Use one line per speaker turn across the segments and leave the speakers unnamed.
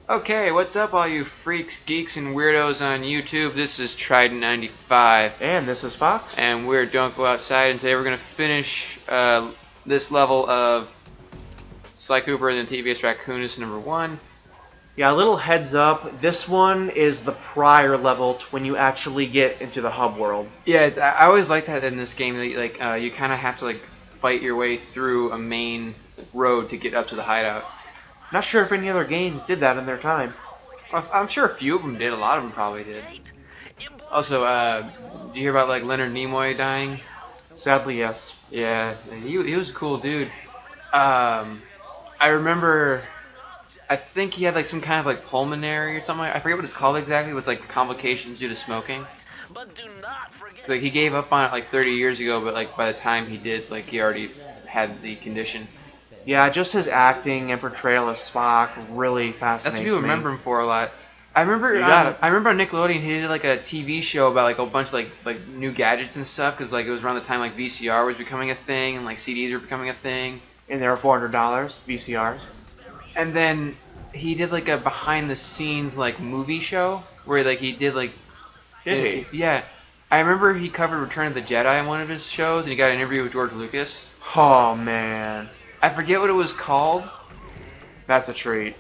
Okay, what's up all you freaks, geeks, and weirdos on YouTube? This is Trident95,
And this is Fox.
and we're Don't Go Outside, and today we're going to finish this level of Sly Cooper and the Thevius Raccoonus #1.
Yeah, a little heads up. This one is the prior level to when you actually get into the hub world.
Yeah, I always like that in this game, that you kind of have to fight your way through a main road to get up to the hideout.
Not sure if any other games did that in their time.
I'm sure a few of them did, a lot of them probably did. Also, do you hear about Leonard Nimoy dying?
Sadly, yes.
Yeah, he was a cool dude. I remember, I think he had some kind of pulmonary or something. I forget what it's called exactly. It was complications due to smoking. So he gave up on it 30 years ago, but by the time he did, he already had the condition.
Yeah, just his acting and portrayal as Spock really
That's what
fascinates
people
me.
remember him for a lot. I remember
You got it.
I remember on Nickelodeon he did a TV show about a bunch of new gadgets and stuff, because it was around the time VCR was becoming a thing and CDs were becoming a thing.
And they were $400 VCRs.
And then he did a behind the scenes movie show where he did
Did he?
yeah. I remember he covered Return of the Jedi in one of his shows, and he got an interview with George Lucas.
Oh man,
I forget what it was called.
that's a treat.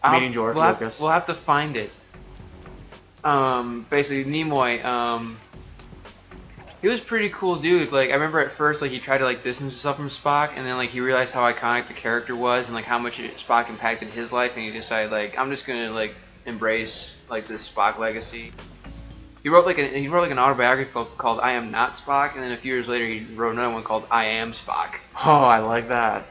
Meeting George Lucas.
We'll have to find it. Basically Nimoy, he was a pretty cool dude. I remember at first he tried to distance himself from Spock, and then he realized how iconic the character was and how much Spock impacted his life, and he decided I'm just gonna embrace this Spock legacy. He wrote an autobiography called I Am Not Spock, and then a few years later he wrote another one called I Am Spock.
Oh, I like that.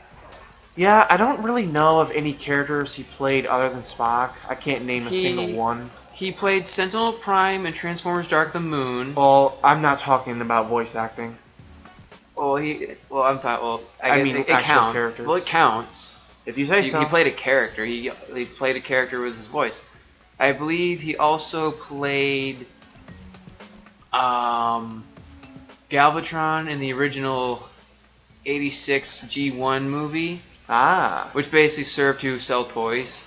Yeah, I don't really know of any characters he played other than Spock. I can't name a single one.
He played Sentinel Prime in Transformers Dark of the Moon.
Well, I'm not talking about voice acting.
Well, I'm talking. Well,
I mean,
it
actual
counts.
characters.
Well, it counts.
If you say so.
He played a character. He played a character with his voice. I believe he also played Galvatron in the original '86 G1 movie, which basically served to sell toys.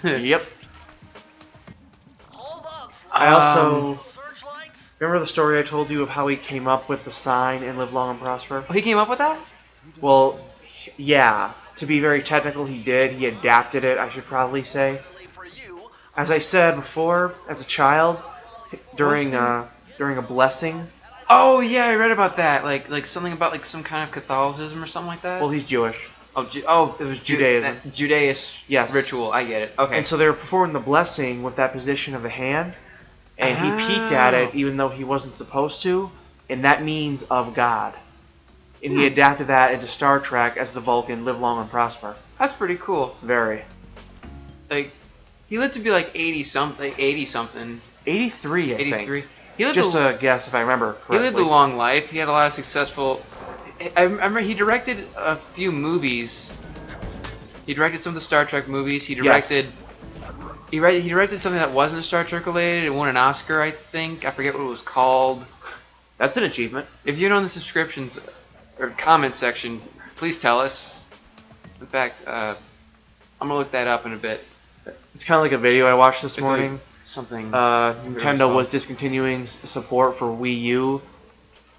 Yep. I also remember the story I told you of how he came up with the sign and live long and prosper.
Oh, he came up with that?
Well, yeah. To be very technical, he did. He adapted it, I should probably say. As I said before, as a child, during a blessing.
Oh yeah, I read about that. Like something about some kind of Catholicism or something like that.
Well, he's Jewish.
Oh, it was
Judaism.
Judaist
Yes.
ritual. I get it. Okay.
And so they were performing the blessing with that position of the hand, and he peeked at it even though he wasn't supposed to, and that means of God. And he adapted that into Star Trek as the Vulcan live long and prosper.
That's pretty cool.
Very.
He lived to be 80 something.
83, I
83.
think.
He lived
Just a guess if I remember correctly.
He lived a long life. He had a lot of successful. I remember he directed a few movies. He directed some of the Star Trek movies. He directed. He directed something that wasn't Star Trek related. It won an Oscar, I think. I forget what it was called.
That's an achievement.
If you know in the subscriptions or comment section, please tell us. In fact, I'm gonna look that up in a bit.
It's kind of like a video I watched this morning.
Something.
Nintendo was discontinuing support for Wii U.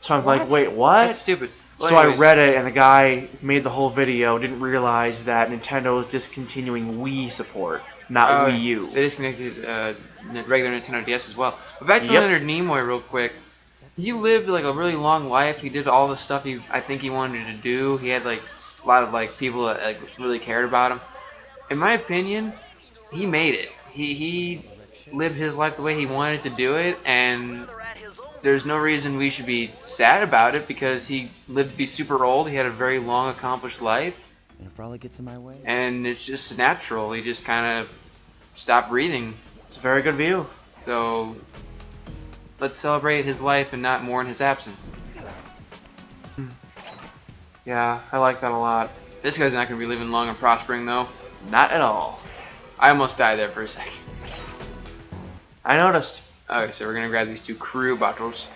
So I'm
What?
like, wait, what?
That's stupid. Well,
So
anyways.
I read it, and the guy who made the whole video didn't realize that Nintendo was discontinuing Wii support, not Wii U.
They disconnected regular Nintendo DS as well. But back to
Yep.
Leonard Nimoy real quick. He lived a really long life. He did all the stuff I think he wanted to do. He had a lot of people that really cared about him. In my opinion, he made it. He lived his life the way he wanted to do it, and there's no reason we should be sad about it because he lived to be super old. He had a very long, accomplished life.
And if Raleigh gets in my way?
And it's just natural. He just kind of stopped breathing.
It's a very good view.
So let's celebrate his life and not mourn his absence.
Yeah, I like that a lot.
This guy's not going to be living long and prospering, though.
Not at all.
I almost died there for a second.
I noticed.
Okay, so we're going to grab these 2 crew bottles.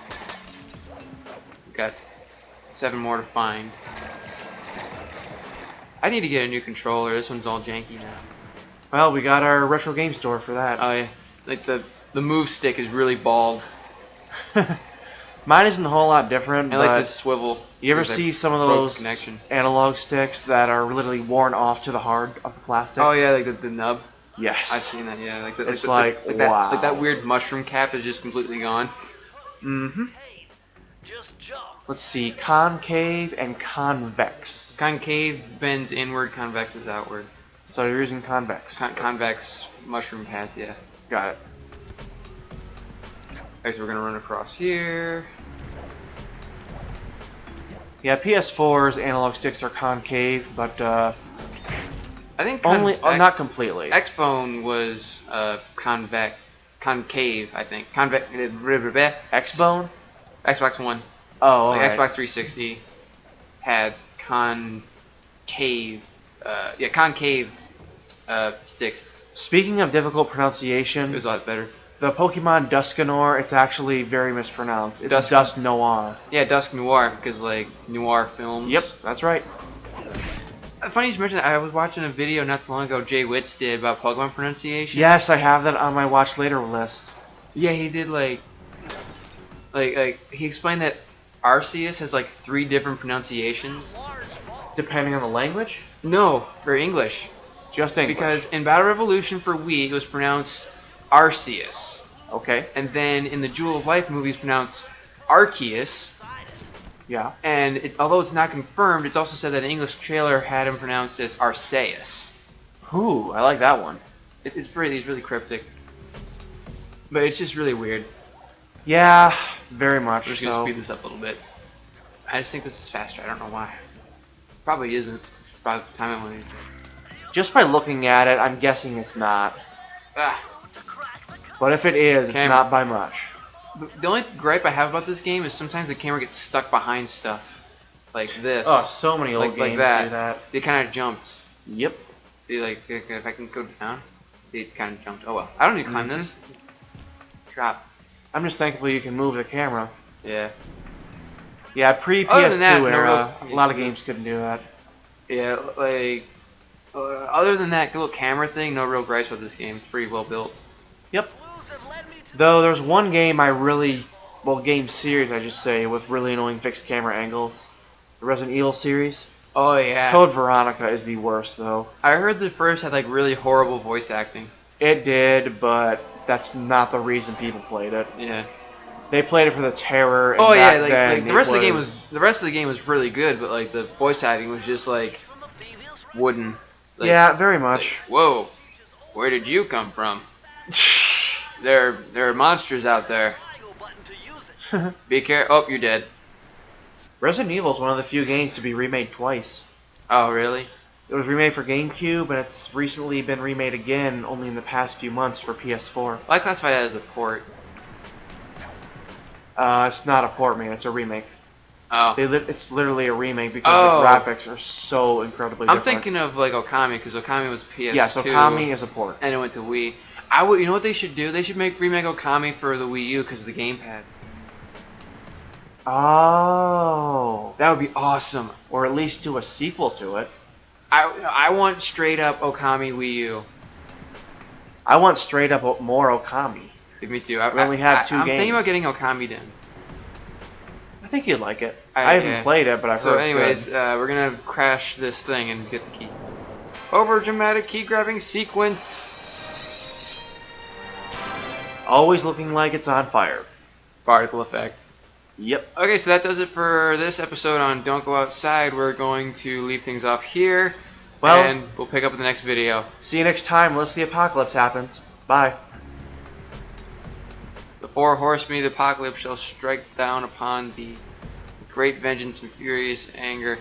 We've got 7 more to find. I need to get a new controller. This one's all janky now.
Well, we got our retro game store for that.
Oh yeah, like the move stick is really bald.
Mine isn't a whole lot different,
It likes to
but
swivel.
you ever
because I
see some of
broke the
those
connection?
analog sticks that are literally worn off to the hard of the plastic?
Oh yeah, like the nub.
Yes.
I've seen that. Yeah, like
It's like,
that
wow.
weird mushroom cap is just completely gone.
Mm-hmm. Let's see, concave and convex.
Concave bends inward, convex is outward.
So you're using convex.
Convex mushroom pads, yeah.
Got it.
Alright, so we're gonna run across here.
Yeah, PS4's analog sticks are concave, but
I think
only not completely.
Xbone was concave, I think.
Xbone?
Xbox One.
Oh,
Like
alright.
Xbox 360 had concave, concave sticks.
Speaking of difficult
It
pronunciation,
was a lot better.
the Pokemon Dusknoir, it's actually very mispronounced. It's
Dusk-
Dusknoir.
Yeah, Dusk Noir, because like noir films.
Yep, that's right.
Funny you should mention that. I was watching a video not too long ago Jay Witz did about Pokemon pronunciation.
Yes, I have that on my watch later list.
Yeah, he did like he explained that Arceus has like 3 different pronunciations.
Depending on the language?
No, for English.
Just English.
Because in Battle Revolution for Wii it was pronounced Arceus.
Okay,
And then in the Jewel of Life movie it's pronounced Arceus.
yeah.
And although it's not confirmed, it's also said that an English trailer had him pronounced as Arceus.
Ooh, I like that one.
It's really cryptic. But it's just really weird.
Yeah, very much
I'm just gonna
so.
speed this up a little bit. I just think this is faster. I don't know why. Probably isn't. Probably time it when it's...
Just by looking at it, I'm guessing it's not.
Ah.
But if it is, it's
Camera.
not by much.
The only gripe I have about this game is sometimes the camera gets stuck behind stuff. Like this.
Oh, so many old
like
games
that.
do that.
See, it kind of jumped.
Yep.
See, like, if I can go down. See, it kind of jumped. Oh well. I don't need to climb this. Drop.
I'm just thankful you can move the camera.
Yeah.
Yeah,
Other
pre-PS2
than that, no
era,
real-
a lot of games couldn't do that.
Yeah, like... other than that little camera thing, no real gripes with this game. It's pretty well built.
Yep. Though there's one game game series I should say, with really annoying fixed camera angles. The Resident Evil series.
Oh yeah.
Code Veronica is the worst though.
I heard the first had like really horrible voice acting.
It did, but that's not the reason people played it.
Yeah.
They played it for the terror. And
Oh yeah,
back then
like the
it
rest of the game was really good, but like the voice acting was just like wooden. Like,
yeah, very
like,
much.
whoa, where did you come from? There are monsters out there. Be careful. Oh, you're dead.
Resident Evil is one of the few games to be remade twice.
Oh really?
It was remade for GameCube, and it's recently been remade again, only in the past few months, for PS4.
Well, I classify that as a port.
It's not a port, man. It's a remake.
Oh.
It's literally a remake because
Oh.
the graphics are so incredibly
I'm
different.
thinking of like Okami because Okami was PS2.
Yeah, so Okami is a port.
And it went to Wii. I would. You know what they should do? They should remake Okami for the Wii U because of the gamepad.
Oh.
That would be awesome.
Or at least do a sequel to it.
I want straight up Okami Wii U.
I want straight up more Okami.
Me too.
We only have 2
I'm
games.
thinking about getting Okami done.
I think you'd like it. I haven't
yeah.
played it, but I've
So
heard
anyways,
it's good.
we're gonna crash this thing and get the key. Over dramatic key grabbing sequence.
Always looking like it's on fire.
Particle effect.
Yep.
Okay, so that does it for this episode on Don't Go Outside. We're going to leave things off here.
Well,
and we'll pick up in the next video.
see you next time unless the apocalypse happens. Bye.
The 4 horsemen of the apocalypse shall strike down upon thee with great vengeance and furious anger.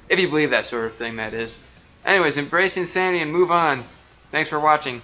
If you believe that sort of thing, that is. Anyways, embrace insanity and move on. Thanks for watching.